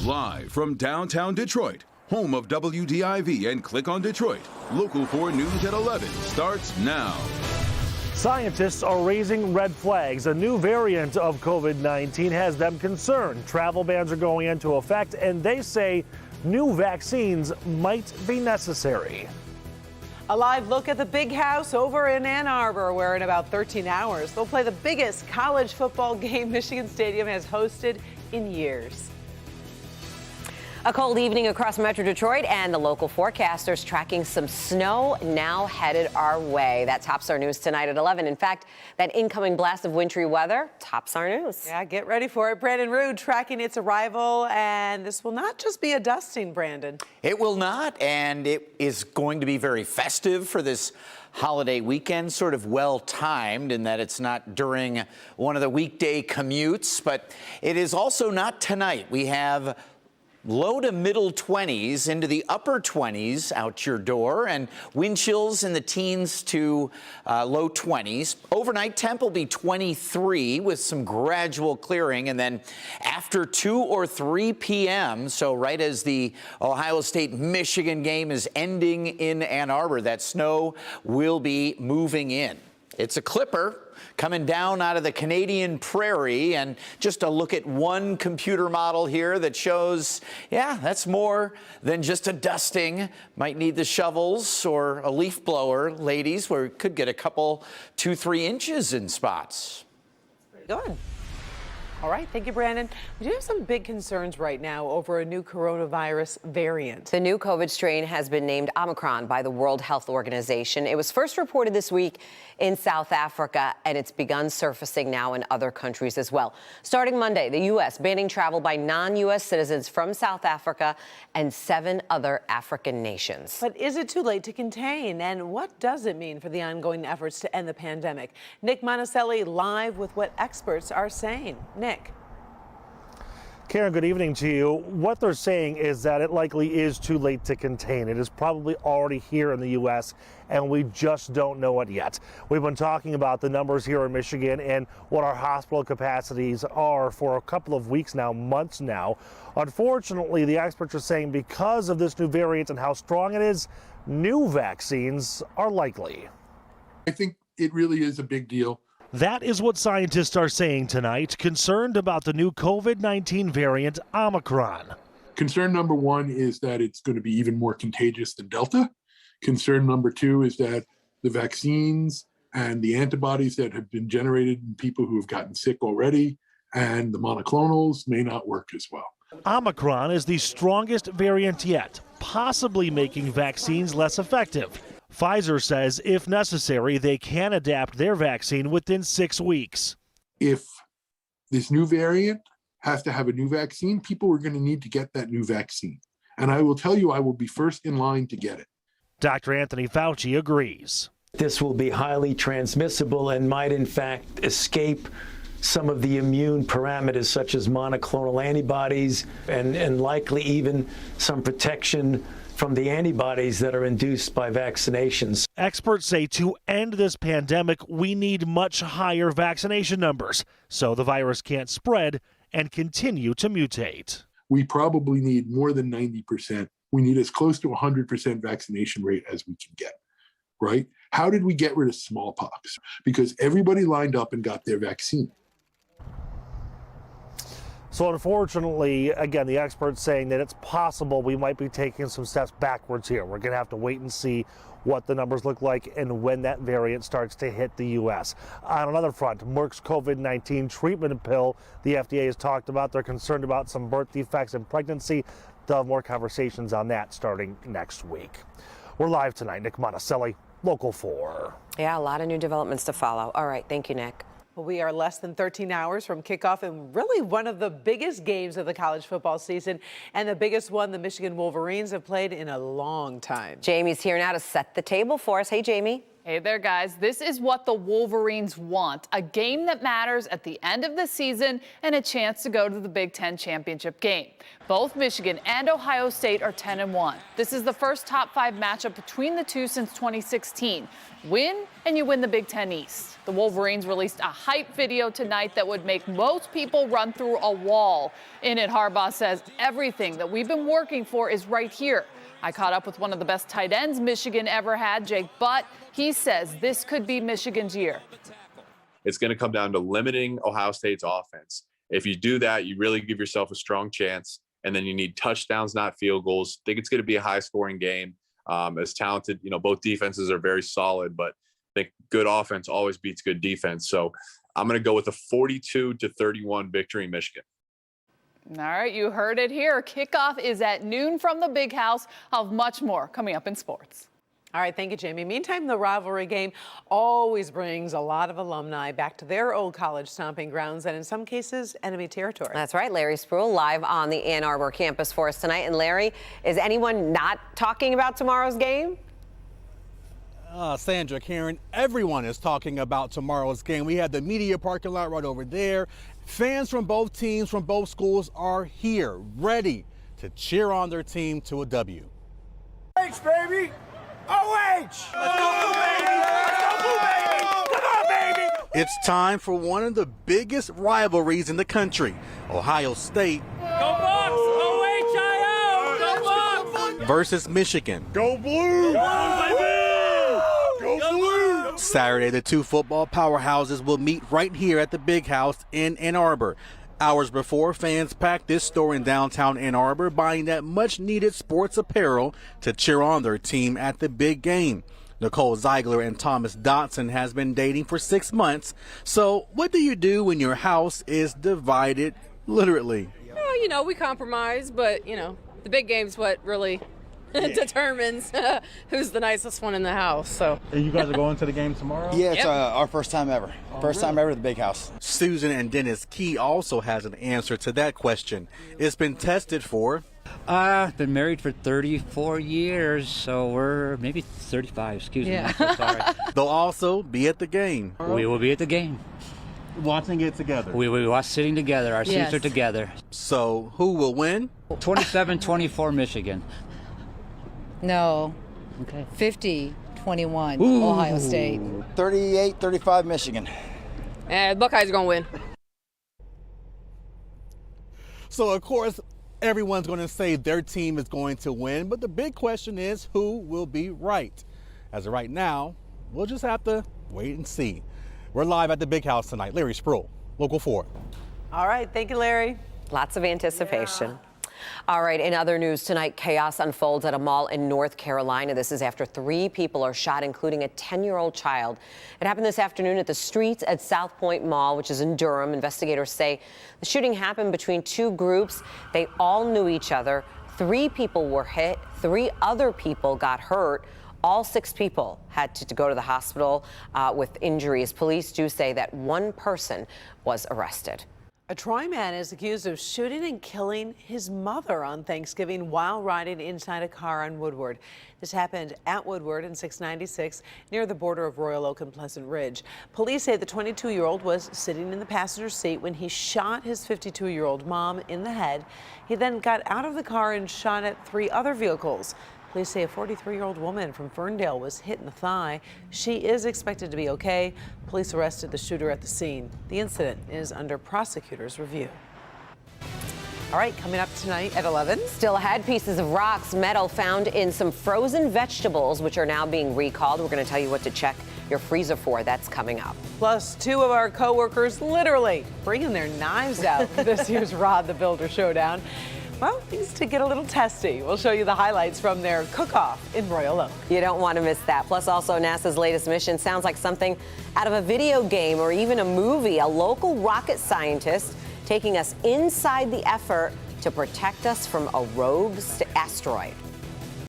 Live from downtown Detroit, home of WDIV and Click on Detroit, Local 4 News at 11 starts now. Scientists are raising red flags. A new variant of COVID-19 has them concerned. Travel bans are going into effect, and they say new vaccines might be necessary. A live look at the Big House over in Ann Arbor, where in about 13 hours, they'll play the biggest college football game Michigan Stadium has hosted in years. A cold evening across Metro Detroit, and the local forecasters tracking some snow now headed our way. That tops our news tonight at 11. In fact, that incoming blast of wintry weather tops our news. Yeah, get ready for it. Brandon Rude tracking its arrival, and this will not just be a dusting, Brandon. It will not, and it is going to be very festive for this holiday weekend, sort of well-timed in that it's not during one of the weekday commutes, but it is also not tonight. We have low to middle 20s into the upper 20s out your door, and wind chills in the teens to low 20s. Overnight temp will be 23 with some gradual clearing, and then after 2 or 3 p.m., so right as the Ohio State-Michigan game is ending in Ann Arbor, that snow will be moving in. It's a clipper coming down out of the Canadian prairie, and just a look at one computer model here that shows, yeah, that's more than just a dusting. Might need the shovels or a leaf blower, ladies, where it could get a couple, 2-3 inches in spots. Pretty good. All right, thank you, Brandon. We do have some big concerns right now over a new coronavirus variant. The new COVID strain has been named Omicron by the World Health Organization. It was first reported this week in South Africa, and it's begun surfacing now in other countries as well. Starting Monday, the U.S. banning travel by non-U.S. citizens from South Africa and 7 other African nations. But is it too late to contain? And what does it mean for the ongoing efforts to end the pandemic? Nick Monticelli live with what experts are saying. Nick. Karen, good evening to you. What they're saying is that it likely is too late to contain. It is probably already here in the U.S., and we just don't know it yet. We've been talking about the numbers here in Michigan and what our hospital capacities are for a couple of weeks now, months now. Unfortunately, the experts are saying because of this new variant and how strong it is, new vaccines are likely. I think it really is a big deal. That is what scientists are saying tonight, concerned about the new COVID-19 variant Omicron. Concern number 1 is that it's going to be even more contagious than Delta. Concern number 2 is that the vaccines and the antibodies that have been generated in people who have gotten sick already and the monoclonals may not work as well. Omicron is the strongest variant yet, possibly making vaccines less effective. Pfizer says if necessary, they can adapt their vaccine within 6 weeks. If this new variant has to have a new vaccine, people are going to need to get that new vaccine. And I will tell you, I will be first in line to get it. Dr. Anthony Fauci agrees. This will be highly transmissible and might in fact escape some of the immune parameters such as monoclonal antibodies and likely even some protection from the antibodies that are induced by vaccinations. Experts say to end this pandemic, we need much higher vaccination numbers so the virus can't spread and continue to mutate. We probably need more than 90%. We need as close to 100% vaccination rate as we can get, right? How did we get rid of smallpox? Because everybody lined up and got their vaccine. So unfortunately, again, the experts saying that it's possible we might be taking some steps backwards here. We're going to have to wait and see what the numbers look like and when that variant starts to hit the U.S. On another front, Merck's COVID-19 treatment pill, the FDA has talked about. They're concerned about some birth defects in pregnancy. They'll have more conversations on that starting next week. We're live tonight. Nick Monticelli, Local 4. Yeah, a lot of new developments to follow. All right, thank you, Nick. Well, we are less than 13 hours from kickoff and really one of the biggest games of the college football season and the biggest one the Michigan Wolverines have played in a long time. Jamie's here now to set the table for us. Hey, Jamie. Hey there, guys. This is what the Wolverines want. A game that matters at the end of the season and a chance to go to the Big Ten championship game. Both Michigan and Ohio State are 10-1. This is the first top 5 matchup between the two since 2016. Win and you win the Big Ten East. The Wolverines released a hype video tonight that would make most people run through a wall. In it, Harbaugh says everything that we've been working for is right here. I caught up with one of the best tight ends Michigan ever had, Jake Butt. He says this could be Michigan's year. It's going to come down to limiting Ohio State's offense. If you do that, you really give yourself a strong chance. And then you need touchdowns, not field goals. I think it's going to be a high-scoring game. As talented, both defenses are very solid, but I think good offense always beats good defense. So I'm going to go with a 42-31 victory, Michigan. All right, you heard it here. Kickoff is at noon from the Big House. I'll have much more coming up in sports. All right, thank you, Jamie. Meantime, the rivalry game always brings a lot of alumni back to their old college stomping grounds and in some cases, enemy territory. That's right. Larry Spruill live on the Ann Arbor campus for us tonight. And Larry, is anyone not talking about tomorrow's game? Sandra, Karen, everyone is talking about tomorrow's game. We have the media parking lot right over there. Fans from both teams, from both schools are here, ready to cheer on their team to a W. H, baby! OH! Let's go, baby! Let's go, baby! Come on, baby! It's time for one of the biggest rivalries in the country. Ohio State Go Bucks! OHIO! Go Bucks! versus Michigan. Go Blue! Go baby! Go Blue! Saturday, the two football powerhouses will meet right here at the Big House in Ann Arbor. Hours before, fans packed this store in downtown Ann Arbor, buying that much-needed sports apparel to cheer on their team at the big game. Nicole Ziegler and Thomas Dotson has been dating for 6 months. So what do you do when your house is divided, literally? Well, we compromise, but, the big game's what really determines who's the nicest one in the house. So. And you guys are going to the game tomorrow? Yeah, it's our first time ever. Time ever at the Big House. Susan and Dennis Key also has an answer to that question. It's been tested for. I've been married for 34 years, so we're maybe 35, excuse me. I'm so sorry. They'll also be at the game. We will be at the game. Watching it together. We will watch sitting together. Our seats are together. So who will win? 27-24 Michigan. No. Okay. 50-21 Ohio State. 38-35 Michigan. And Buckeyes are going to win. So, of course, everyone's going to say their team is going to win, but the big question is who will be right? As of right now, we'll just have to wait and see. We're live at the Big House tonight. Larry Spruill, Local 4. All right, thank you, Larry. Lots of anticipation. All right, in other news tonight, chaos unfolds at a mall in North Carolina. This is after 3 people are shot, including a 10-year-old child. It happened this afternoon at the Streets at South Point Mall, which is in Durham. Investigators say the shooting happened between 2 groups. They all knew each other. 3 people were hit. 3 other people got hurt. All 6 people had to go to the hospital with injuries. Police do say that 1 person was arrested. A Troy man is accused of shooting and killing his mother on Thanksgiving while riding inside a car on Woodward. This happened at Woodward in 696 near the border of Royal Oak and Pleasant Ridge. Police say the 22-year-old was sitting in the passenger seat when he shot his 52-year-old mom in the head. He then got out of the car and shot at 3 other vehicles. Police say a 43-year-old woman from Ferndale was hit in the thigh. She is expected to be okay. Police arrested the shooter at the scene. The incident is under prosecutor's review. All right, coming up tonight at 11. Still ahead, pieces of rocks, metal found in some frozen vegetables, which are now being recalled. We're going to tell you what to check your freezer for. That's coming up. Plus, 2 of our coworkers literally bringing their knives out for this year's Rod the Builder Showdown. Well, things to get a little testy. We'll show you the highlights from their cook-off in Royal Oak. You don't want to miss that. Plus, also NASA's latest mission sounds like something out of a video game or even a movie. A local rocket scientist taking us inside the effort to protect us from a rogue asteroid.